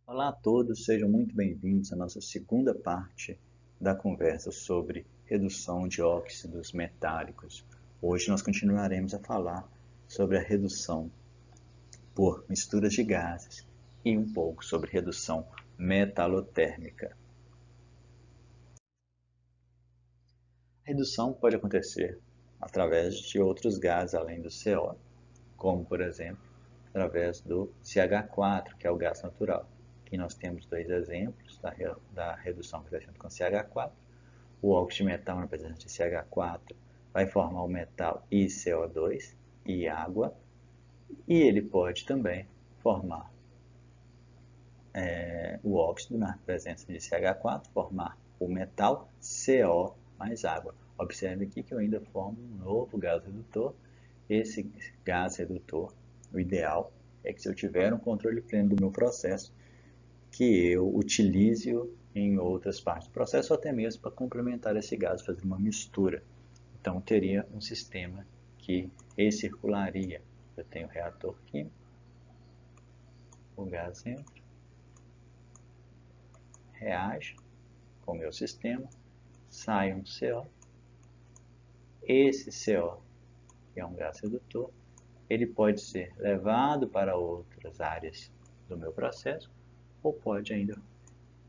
Olá a todos, sejam muito bem-vindos à nossa segunda parte da conversa sobre redução de óxidos metálicos. Hoje nós continuaremos a falar sobre a redução por misturas de gases e um pouco sobre redução metalotérmica. A redução pode acontecer através de outros gases além do CO, como por exemplo, através do CH4, que é o gás natural. Aqui nós temos dois exemplos da redução que está feita com CH4. O óxido de metal na presença de CH4 vai formar o metal e CO2 e água, e ele pode também formar o óxido na presença de CH4, formar o metal CO mais água. Observe aqui que eu ainda formo um novo gás redutor. Esse gás redutor, o ideal é que se eu tiver um controle pleno do meu processo, que eu utilize-o em outras partes do processo, ou até mesmo para complementar esse gás, fazer uma mistura. Então, teria um sistema que recircularia. Eu tenho o reator químico, o gás entra, reage com o meu sistema, sai um CO. Esse CO, que é um gás redutor, ele pode ser levado para outras áreas do meu processo, ou pode ainda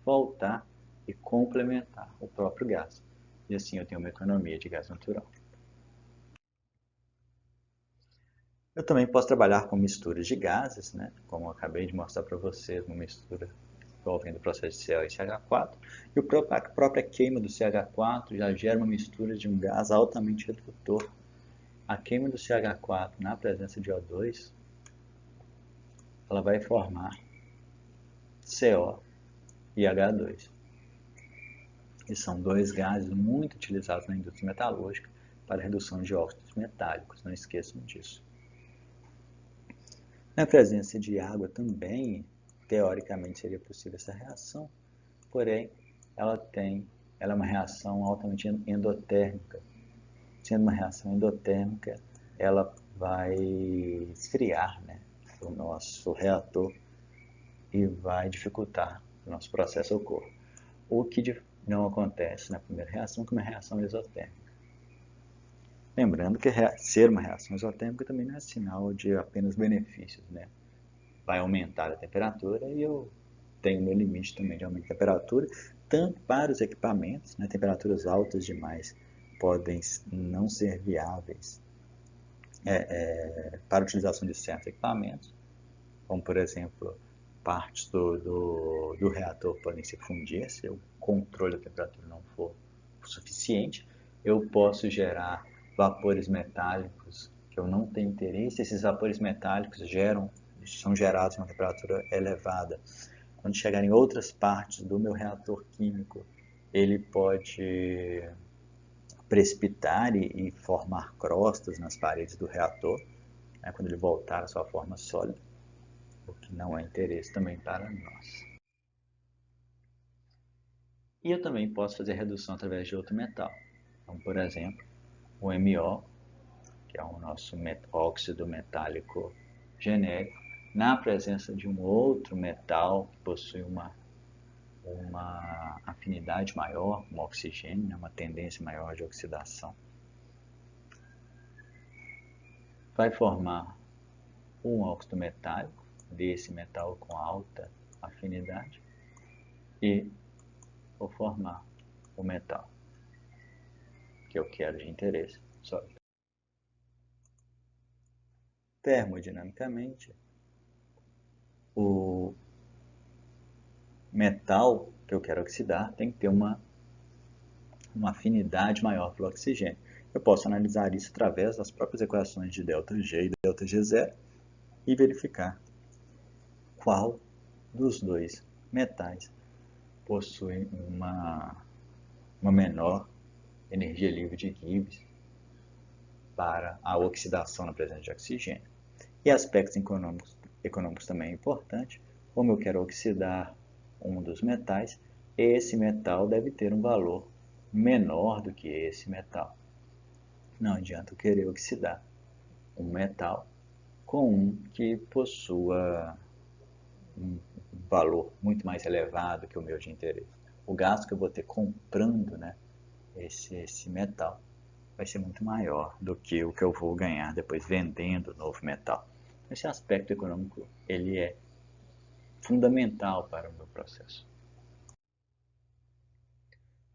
voltar e complementar o próprio gás. E assim eu tenho uma economia de gás natural. Eu também posso trabalhar com misturas de gases, né? Como eu acabei de mostrar para vocês, uma mistura envolvendo o processo de CO e CH4. E a própria queima do CH4 já gera uma mistura de um gás altamente redutor. A queima do CH4 na presença de O2, ela vai formar CO e H2. E são dois gases muito utilizados na indústria metalúrgica para redução de óxidos metálicos, não esqueçam disso. Na presença de água também, teoricamente, seria possível essa reação, porém, ela é uma reação altamente endotérmica. Sendo uma reação endotérmica, ela vai esfriar, né, o nosso reator e vai dificultar o nosso processo ocorra. O que não acontece na primeira reação, que é uma reação exotérmica. Lembrando que ser uma reação exotérmica também não é sinal de apenas benefícios, né? Vai aumentar a temperatura e eu tenho meu limite também de aumento de temperatura, tanto para os equipamentos, né? Temperaturas altas demais podem não ser viáveis para a utilização de certos equipamentos, como por exemplo, partes do reator podem se fundir se o controle da temperatura não for suficiente. Eu posso gerar vapores metálicos que eu não tenho interesse. Esses vapores metálicos são gerados a uma temperatura elevada. Quando chegar em outras partes do meu reator químico, ele pode precipitar e formar crostas nas paredes do reator, né, quando ele voltar à sua forma sólida, o que não é interesse também para nós. E eu também posso fazer redução através de outro metal. Então, por exemplo, o MO, que é o nosso óxido metálico genérico, na presença de um outro metal que possui uma afinidade maior com o oxigênio, uma tendência maior de oxidação, vai formar um óxido metálico desse metal com alta afinidade e vou formar o metal que eu quero de interesse sólido. Termodinamicamente, o metal que eu quero oxidar tem que ter uma afinidade maior para o oxigênio. Eu posso analisar isso através das próprias equações de ΔG e ΔG0 e verificar qual dos dois metais possui uma menor energia livre de Gibbs para a oxidação na presença de oxigênio. E aspectos econômicos também é importante. Como eu quero oxidar um dos metais, esse metal deve ter um valor menor do que esse metal. Não adianta eu querer oxidar um metal com um que possua um valor muito mais elevado que o meu de interesse. O gasto que eu vou ter comprando, né, esse metal vai ser muito maior do que o que eu vou ganhar depois vendendo o novo metal. Esse aspecto econômico ele é fundamental para o meu processo.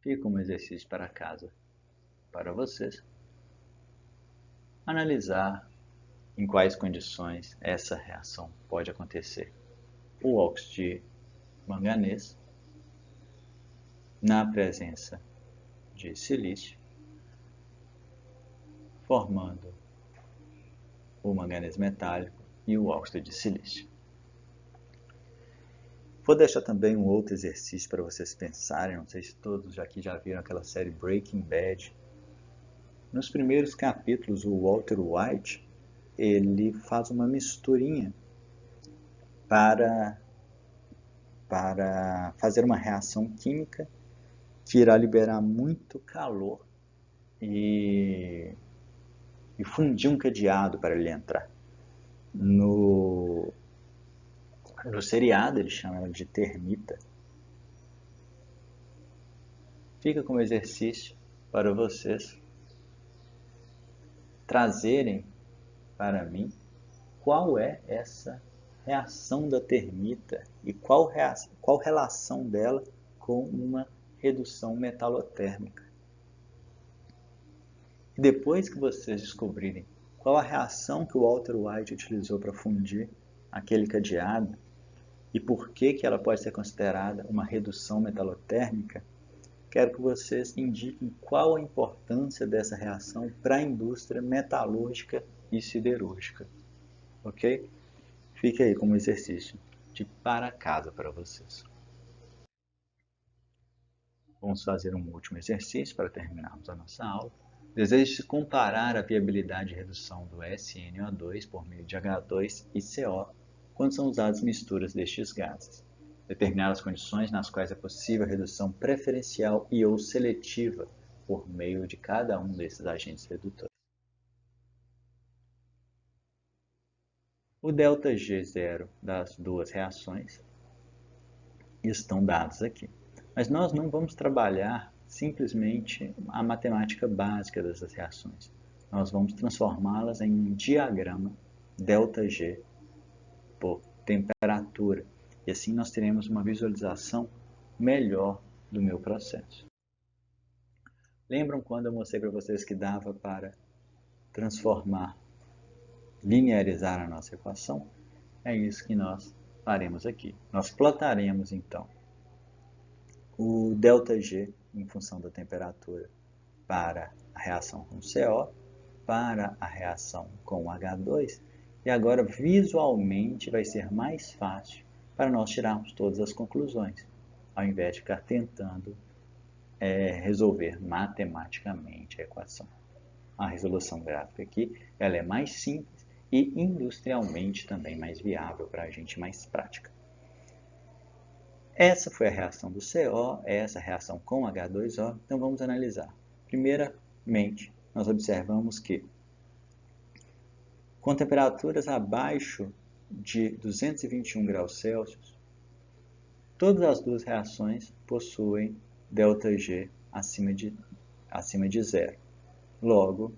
Fica um exercício para casa para vocês analisar em quais condições essa reação pode acontecer. O óxido de manganês na presença de silício, formando o manganês metálico e o óxido de silício. Vou deixar também um outro exercício para vocês pensarem, não sei se todos aqui já viram aquela série Breaking Bad. Nos primeiros capítulos, o Walter White, ele faz uma misturinha para fazer uma reação química que irá liberar muito calor e fundir um cadeado para ele entrar. No seriado ele chama ela de termita. Fica como exercício para vocês trazerem para mim qual é essa reação da termita e qual relação dela com uma redução metalotérmica. E depois que vocês descobrirem qual a reação que o Walter White utilizou para fundir aquele cadeado e por que ela pode ser considerada uma redução metalotérmica, quero que vocês indiquem qual a importância dessa reação para a indústria metalúrgica e siderúrgica. Ok? Fica aí como exercício de para casa para vocês. Vamos fazer um último exercício para terminarmos a nossa aula. Deseja-se comparar a viabilidade de redução do SNO2 por meio de H2 e CO quando são usadas misturas destes gases. Determinar as condições nas quais é possível a redução preferencial e ou seletiva por meio de cada um desses agentes redutores. O ΔG0 das duas reações estão dados aqui. Mas nós não vamos trabalhar simplesmente a matemática básica dessas reações. Nós vamos transformá-las em um diagrama ΔG por temperatura. E assim nós teremos uma visualização melhor do meu processo. Lembram quando eu mostrei para vocês que dava para transformar, linearizar a nossa equação? É isso que nós faremos aqui. Nós plotaremos então o ΔG em função da temperatura para a reação com CO, para a reação com H2, e agora visualmente vai ser mais fácil para nós tirarmos todas as conclusões, ao invés de ficar tentando resolver matematicamente a equação. A resolução gráfica aqui ela é mais simples e industrialmente também mais viável para a gente, mais prática. Essa foi a reação do CO, essa reação com H2O, então vamos analisar. Primeiramente, nós observamos que com temperaturas abaixo de 221 graus Celsius, todas as duas reações possuem ΔG acima de zero. Logo,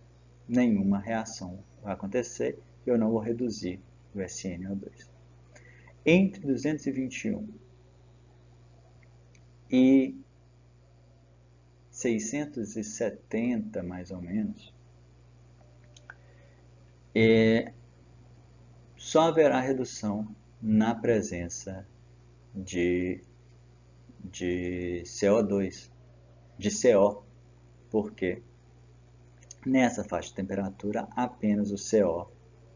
nenhuma reação vai acontecer e eu não vou reduzir o SNO2. Entre 221 e 670, mais ou menos, só haverá redução na presença de CO2, de CO, porque nessa faixa de temperatura apenas o CO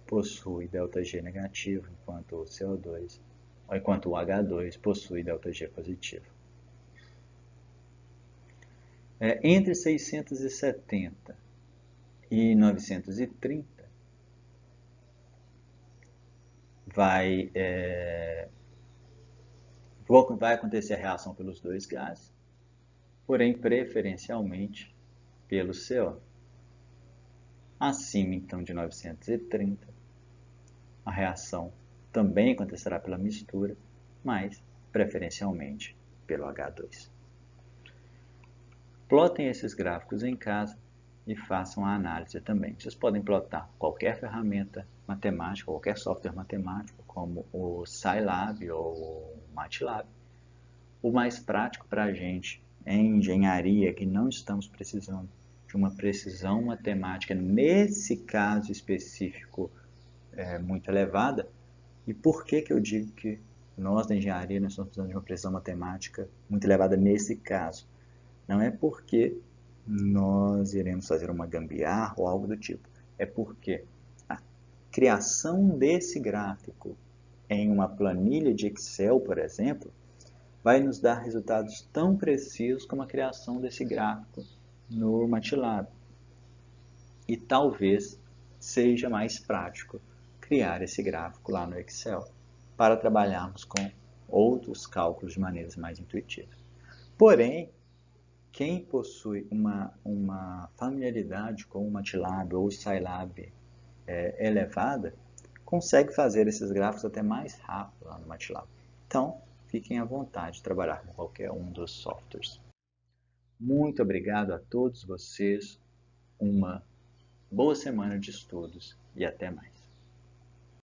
possui ΔG negativo, enquanto o CO2, ou enquanto o H2 possui ΔG positivo. Entre 670 e 930 vai acontecer a reação pelos dois gases, porém preferencialmente pelo CO. Acima então de 930, a reação também acontecerá pela mistura, mas preferencialmente pelo H2. Plotem esses gráficos em casa e façam a análise também. Vocês podem plotar qualquer ferramenta matemática, qualquer software matemático, como o Scilab ou o MATLAB. O mais prático para a gente em engenharia, que não estamos precisando de uma precisão matemática, nesse caso específico, muito elevada. E por que eu digo que nós da engenharia nós estamos precisando de uma precisão matemática muito elevada nesse caso? Não é porque nós iremos fazer uma gambiarra ou algo do tipo. É porque a criação desse gráfico em uma planilha de Excel, por exemplo, vai nos dar resultados tão precisos como a criação desse gráfico no MATLAB. E talvez seja mais prático criar esse gráfico lá no Excel para trabalharmos com outros cálculos de maneiras mais intuitivas. Porém, quem possui uma familiaridade com o MATLAB ou o Scilab elevada, consegue fazer esses gráficos até mais rápido lá no MATLAB. Então, fiquem à vontade de trabalhar com qualquer um dos softwares. Muito obrigado a todos vocês, uma boa semana de estudos e até mais.